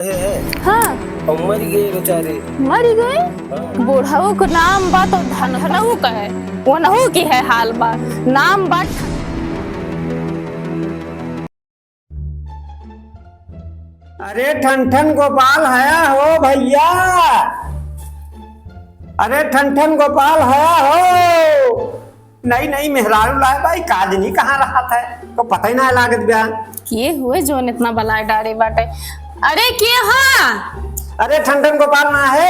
हाँ और मर गए बेचारे। मर गए। हाँ। बूढ़ाऊ का नाम बा तो धनहू का है, वो नहू की है हाल बा नाम बा। अरे ठन गोपाल हया हो भैया। अरे ठन गोपाल हया हो। नहीं नहीं मेहरारू लाए भाई कादनी कहाँ रहा था तो पता ही ना लागत बयान किए हुए जो इतना बलाय डारे बाटे। अरे के हाँ। अरे ठन गोपाल ना है।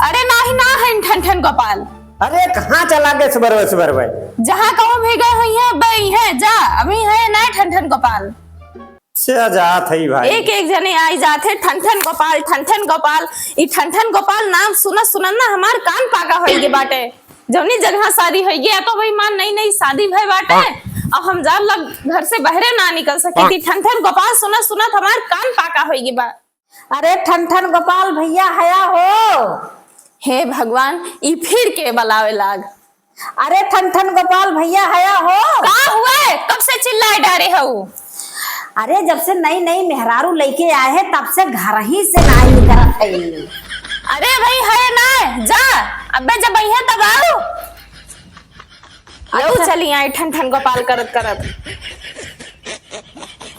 अरे नाही ना है ठन गोपाल। अरे कहाँ चला गए सुबर भाई। जहाँ कहो भी गए हुई है बई है जा अभी है ना ठन गोपाल। जात है भाई एक एक जने आई जाते ठन गोपाल ई ठन गोपाल नाम सुना ना हमार कान पाका होई बाटे। जौनी जगह शादी होई गया तो भाई मान नई शादी भई बाटे। अब हम जा लग घर से बहरे ना निकल सके थी। ठन गोपाल सुना हमार कान पाका होई बा। अरे ठन गोपाल भैया हया हो। हे भगवान ई फिर के बलावे लाग। अरे ठन गोपाल भैया हया हो। का हुआ कब से चिल्लाए डारे हो। अरे जब से नई मेहरारू लेके आए हैं तब से घर ही से नहीं निकलत है। अरे भाई है ना जा अबे जब है तब आओ। अच्छा। चली आई ठन गोपाल करत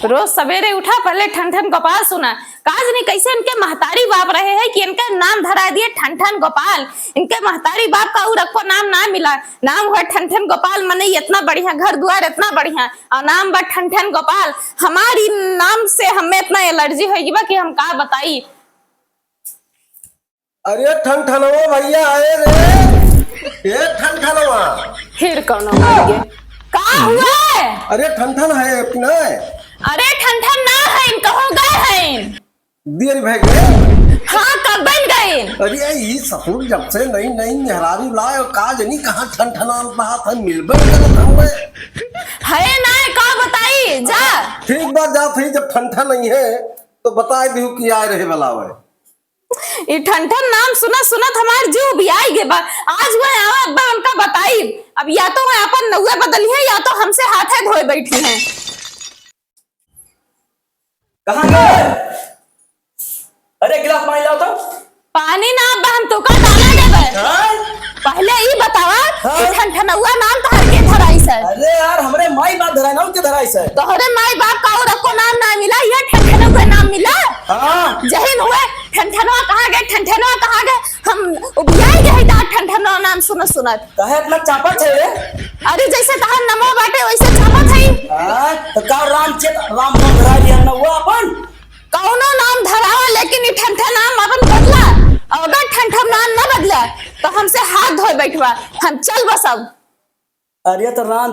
रोज सवेरे उठा पहले ठन गोपाल सुना। काज नहीं कैसे इनके महतारी बाप रहे हैं कि इनका नाम धरा दिए ठन गोपाल। इनके महतारी बाप का और को नाम ना मिला। नाम हुआ ठन गोपाल मने इतना बढ़िया घर द्वार इतना बढ़िया और नाम बा ठन गोपाल। हमारी नाम से हमें इतना एलर्जी होगी बा कि हम का बताई। अरे ठनवा भैया आए रे। ये ठनवा फिर कौन का हुआ। अरे ठन है अपना। अरे ठन ना है इनका हो गए हैं देर भे गए। हाँ कब बन गए। अरे ये ससुर जब से नई मेहरारू लाए और काज नहीं कहाँ ठन बात है मिलबे करत हुए है ना का बताई जा। ठीक बात जा थी जब ठन नहीं है तो बता दी कि आए रहे बलावे। ये ठन नाम सुना हमारे जीव भी आई गे बा। आज वह आवा उनका बताई। अब या तो वह अपन नौआ बदली है या तो हमसे हाथे धोए बैठी हैं। कहाँ गए। अरे गिलास पानी लाओ तो। पानी ना अब हम तो का डाला देबे। पहले ही बतावा कि ठनठनौआ नाम तो हर के धराई से। अरे यार हमरे माई बाप धराई ना उनके धराई से। तोहरे माई बाप का और को नाम ना मिला ये ठनठनौआ नाम मिला। हाँ जहीन हुए ठनठनौआ कहाँ गए हम उबियाई गए दा ठनठनौआ नाम सुनत। कहे इतना चापट है रे। अरे जैसे तहां नमो बाटे वैसे चापत है। तो का राम नाम धरा लिया ना वो अपन। कौनो नाम धरावा लेकिन ई ठनठन नाम अपन बदला। अगर ठनठन नाम न बदला तो हमसे हाथ धोए बैठवा हम चल बस अब। अरे तो राम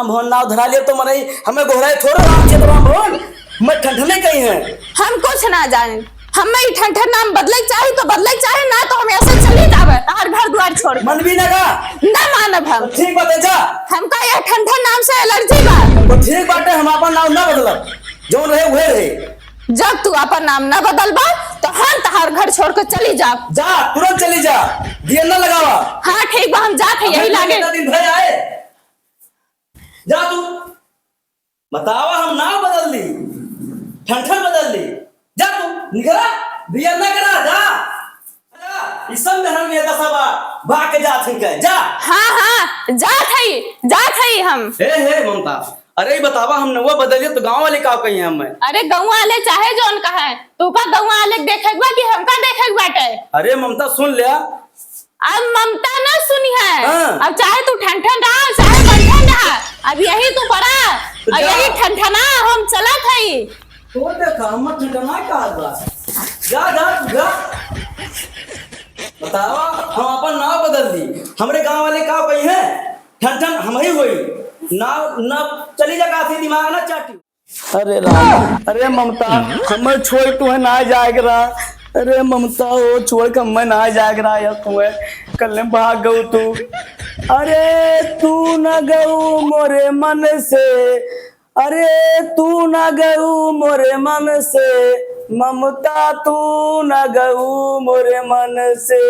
भवन नाम धरा लिया तो मने हमें गोहराए थोड़ा राम भवन मैं ठंडने कहीं है। हम कुछ ना जाने हमें ई ठनठन नाम बदले चाहे तो बदले चाहे ना तो हम ऐसे चली जावे तार घर द्वार छोड़ मन भी ना का ना मानब हम। ठीक बात है जा। हमका ये ठनठन नाम से एलर्जी बा। तो ठीक बात है हम अपन नाम ना बदलब जो रहे वह रहे। जब तू अपन नाम न बदलबा तो हम तहार घर छोड़ कर चली जा। जा तुरंत चली जा दिया ना लगावा। हाँ ठीक बा हम जाते यही लागे। दिन भर आए जा तू बतावा हम नाम बदल दी ठन बदल दी। जा तू निकला दिया ना करा जा। इस सब में हम ये दसबा भाग जा थी के जा। हाँ जात है हम। हे ममता अरे बतावा हम नवा बदलिए तो गांव वाले का कहीं हम। अरे गाँव वाले चाहे जोन का है तू का गाँव वाले देखेगा कि हमका देखेगा बाटे। अरे ममता सुन लिया। अब ममता ना सुनी है। हाँ। अब चाहे तू ठनठन रहा चाहे बनठन रहा अब यही तू पड़ा तो और यही ठनठना हम चला थी। तो देखा हम ठंडना का बा जा बतावा हम अपन नाम बदल दी हमरे गांव वाले का कहीं है ठन हम ही होई ना चली जा काफी दिमाग ना चाटी। अरे राम अरे ममता हमें छोड़ तू है ना जाएगा। अरे ममता वो छोड़ कर मैं ना जाएगा यार तुम्हें कल भाग गऊ तू। अरे तू न गऊ मोरे मन से। अरे तू न गऊ मोरे मन से ममता तू न गऊ मोरे मन से।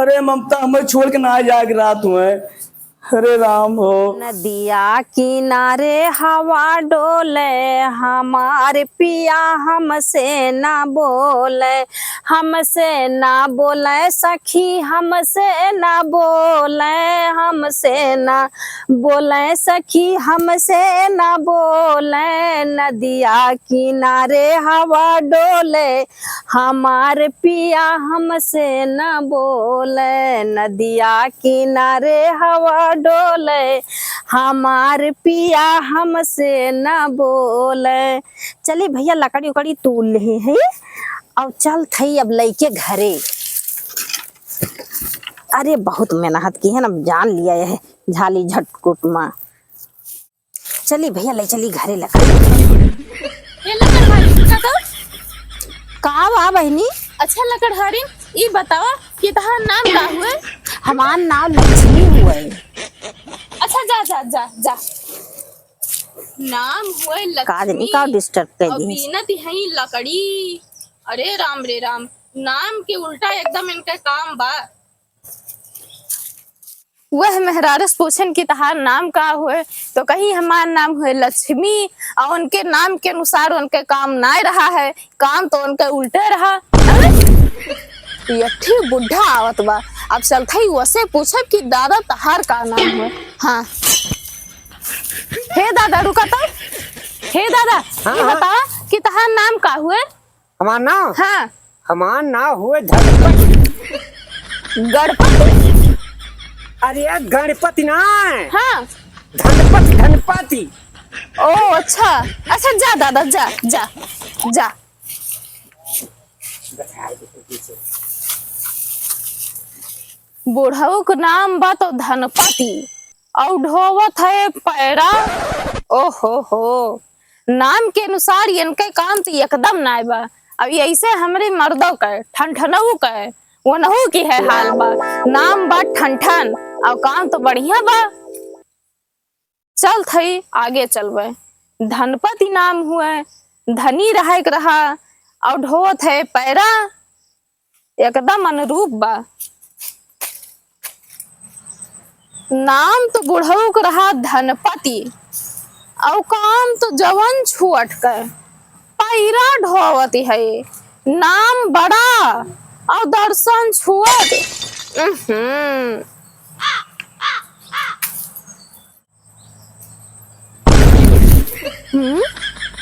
अरे ममता हमें छोड़ के ना जाएगा तुम्हें। अरे राम हो। नदिया किनारे हवा डोले, हमारे पिया हमसे ना बोले, हमसे ना बोले सखी, हमसे ना बोले, हमसे ना बोले सखी, हमसे ना बोले। नदिया किनारे हवा डोले, हमारे पिया हमसे ना बोले, नदिया किनारे हवा डोले, हमार पिया हमसे न बोले। चलिए भैया लकड़ी उकड़ी तूल ले है और चल थई अब लइके घरे। अरे बहुत मेहनत की है ना, जान लिया है झाली झटकुट में। चलिए भैया ले चली घरे लकड़ी। ये लकड़हारी का का बा बहनी? अच्छा लकड़हारी, ये बतावा कि तहार नाम का हुए? हमार नाम लक्ष्मी हुए। अच्छा जा जा जा जा। नाम हुए का लक्ष्मी का डिस्टर्ब कर और दी। बीनत है लकड़ी। अरे राम रे राम, नाम के उल्टा एकदम इनका काम बा। वह मेहरारस पूछन कि तहार नाम का हुए, तो कहीं हमार नाम हुए लक्ष्मी, और उनके नाम के अनुसार उनके काम ना रहा है, काम तो उनके उल्टे रहा। यठी बुढ़ा आवत बा, अब चलते ही वसे पूछब कि दादा तहार का नाम हुए। हाँ हे दादा रुका तो। हे दादा ये हाँ। बता कि तहार नाम का हुए? हमार नाम हाँ हमार नाम हुए धनपति। गणपति। अरे यार गणपति ना, हाँ धनपति धनपति। ओ अच्छा अच्छा, जा दादा जा जा जा। बुढ़ऊ का नाम बा तो धनपति और ढोवत है पैरा। ओहो हो, नाम के अनुसार इनके काम तो एकदम नाय बा। अब ऐसे हमरे मर्दों का ठनठनऊ का वो नहू की है हाल बा। नाम बा ठनठन और काम तो बढ़िया बा। चल थई आगे चलबे। धनपति नाम हुए, धनी रहा के रहा और ढोवत है पैरा, एकदम अनुरूप बा। नाम तो बुढ़ऊ को रहा धनपति और काम तो जवन छुअट के पैरा ढोवती है। नाम बड़ा और दर्शन छुअट।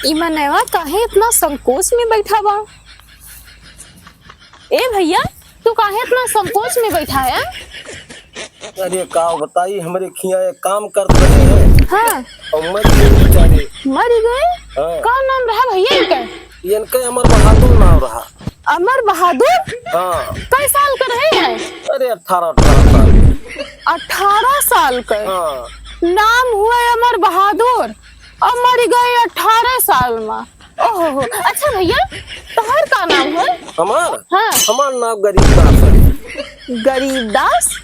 ई मनवा काहे इतना संकोच में बैठा बा? ए भैया तू काहे इतना संकोच में बैठा है? अरे का बताई, हमरे खिया एक काम कर रहे हैं हाँ और मर गए बेचारे। मर गए? हाँ। का नाम रहा भैया इनका? इनका अमर बहादुर नाम रहा। अमर बहादुर? हाँ। कई साल का रहे हैं? अरे 18 साल। 18 साल का। हाँ। नाम हुआ अमर बहादुर और मर गए 18 साल में। ओहो अच्छा भैया तोहर का नाम है? हमार हाँ। हमार नाम गरीबदास है। गरीबदास?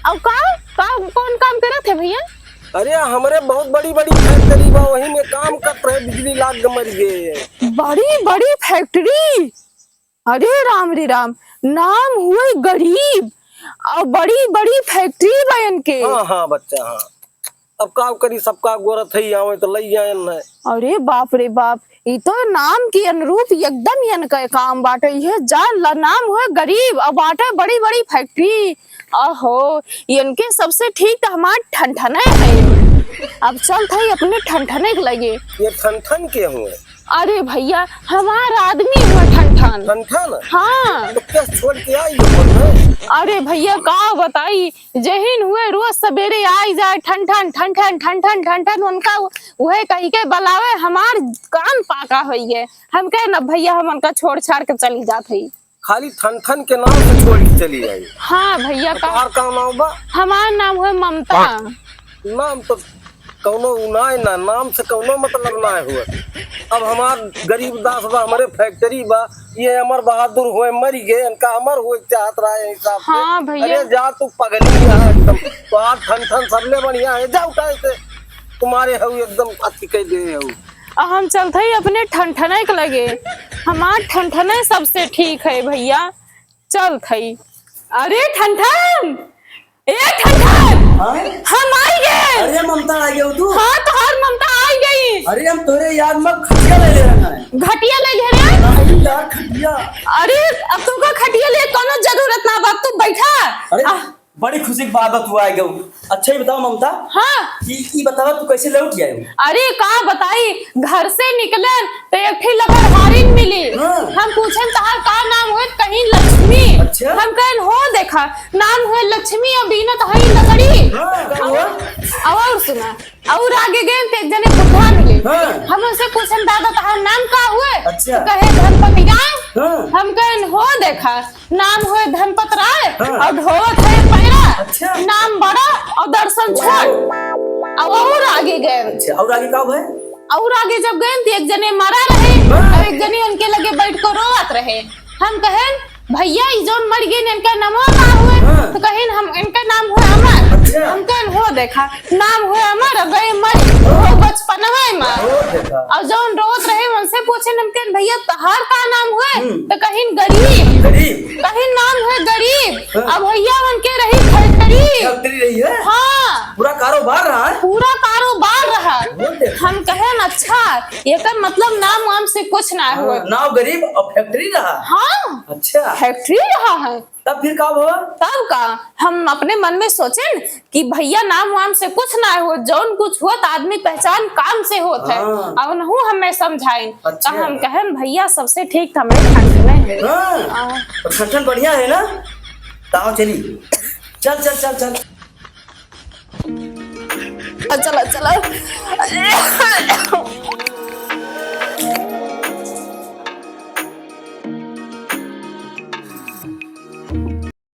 और कौन काम करे थे भैया? अरे हमरे बहुत बड़ी बड़ी फैक्ट्री बा, वही में काम कर रहे, बिजली लाग के मर गए। बड़ी बड़ी फैक्ट्री? अरे राम रे राम, नाम हुए गरीब और बड़ी बड़ी फैक्ट्री बन के। हाँ हाँ बच्चा हाँ। अब का करी, सबका गोरत है आवे तो लई जाए न। अरे बाप रे बाप, ये तो नाम के अनुरूप एकदम इनका काम बाटे। ये जान ला, नाम हुए गरीब और बाटे बड़ी बड़ी फैक्ट्री। ओहो इनके सबसे ठीक तो हमारे ठनठने है। अब चल थे अपने ठनठने के लगे। ये ठनठन के हुए? अरे भैया हमारा आदमी हुआ ठनठन। ठनठन? हाँ। तो क्या छोड़ के आई हो? अरे भैया का बताई, जहीन हुए रोज सवेरे आई जाए ठनठन ठनठन ठनठन ठनठन, उनका वह कही के बुलावे हमार कान पाका हुई है। हम कहे न भैया हम उनका छोड़ छाड़ के चली जात है। खाली ठनठन के नाम से छोड़ के चली आई? हाँ भैया का नाम बा? हमारा नाम है ममता। नाम तो कौनो उनाय ना, नाम से कौनो मतलब ना हुआ। अब हमार गरीबदास बा, हमारे फैक्ट्री बा, ये अमर बहादुर हुए मर गए, इनका अमर हुए चाहत रहा है हिसाब से। हाँ भैया। अरे जा तू पगली है एकदम, तो आज ठन सबले बढ़िया है, जा उठाए से तुम्हारे हऊ एकदम अच्छी कह दे हऊ। हम चलते ही अपने ठनठने के लगे। हमार ठनठने सबसे ठीक है भैया, चल थई। अरे ठनठन ए ठंडन हाँ? हम आई गए। अरे ममता आ गया तू। हाँ तोहार ममता आई गई। अरे हम तोरे याद में खटिया ले रहना है। घटिया ले ले रे। नहीं यार खटिया। अरे अब तुमको खटिया ले कोनो जरूरत ना बाप, तू बैठा। अरे बड़ी खुशी की बात है तू आ गया। अच्छा ही बताओ ममता। हाँ ये बतावा तू कैसे लौट गया है? अरे का बताई, घर से निकलन तो एक ठे लकड़हारिन मिली। हाँ। हम पूछन तहार का नाम हुए, कहीं लक्ष्मी। अच्छा। हम कहन हो देखा नाम हुए लक्ष्मी और बीना तो हई लकड़ी। हाँ, क्या हुआ? और सुना और आगे गए तो एक जने बुढ़ा मिले। हाँ। हम उनसे पूछन दादा तहार नाम का हुए? अच्छा। तो कहे धनपति राय। हाँ। हम कहन हो देखा नाम हुए धनपत राय। हाँ। और ढोवत है पैरा। अच्छा। नाम बड़ा और दर्शन छोट। और आगे गए। अच्छा और आगे क्या हुआ? और आगे जब गए तो एक जने मरा रहे और एक जने उनके लगे बैठ कर रोवत रहे। हम कहें भैया ई जोन मर गए इनका नाम का हुए? हाँ। तो कहें हम इनका नाम हुए अमर। अच्छा। हम कहें हो देखा नाम हुए अमर और गए मर वो बचपन में देखा। और जोन रोवत रहे उनसे पूछे हम कहें भैया तहार का नाम हुए? तो कहीं गरीब। गरीब। कहीं नाम हुए गरीब। हाँ। अब भैया उनके रही फैक्ट्री। फैक्ट्री रही है। हाँ पूरा कारोबार रहा है। पूरा कारोबार रहा। देखा। हम कहें अच्छा ये का मतलब नाम वाम से कुछ ना हुआ। नाव गरीब और फैक्ट्री रहा। हाँ अच्छा फैक्ट्री रहा है। तब फिर कब हुआ? तब का हम अपने मन में सोचे कि भैया नाम वाम से कुछ ना हो, जौन कुछ हुआ तो आदमी पहचान काम से होता है। हाँ। अब नहु हमें समझाइन। अच्छा। तो हम कहें भैया सबसे ठीक था मेरे ठंड में है। हाँ। और ठंडन बढ़िया है ना? ताओ चली चल चल चल चल। चलो चलो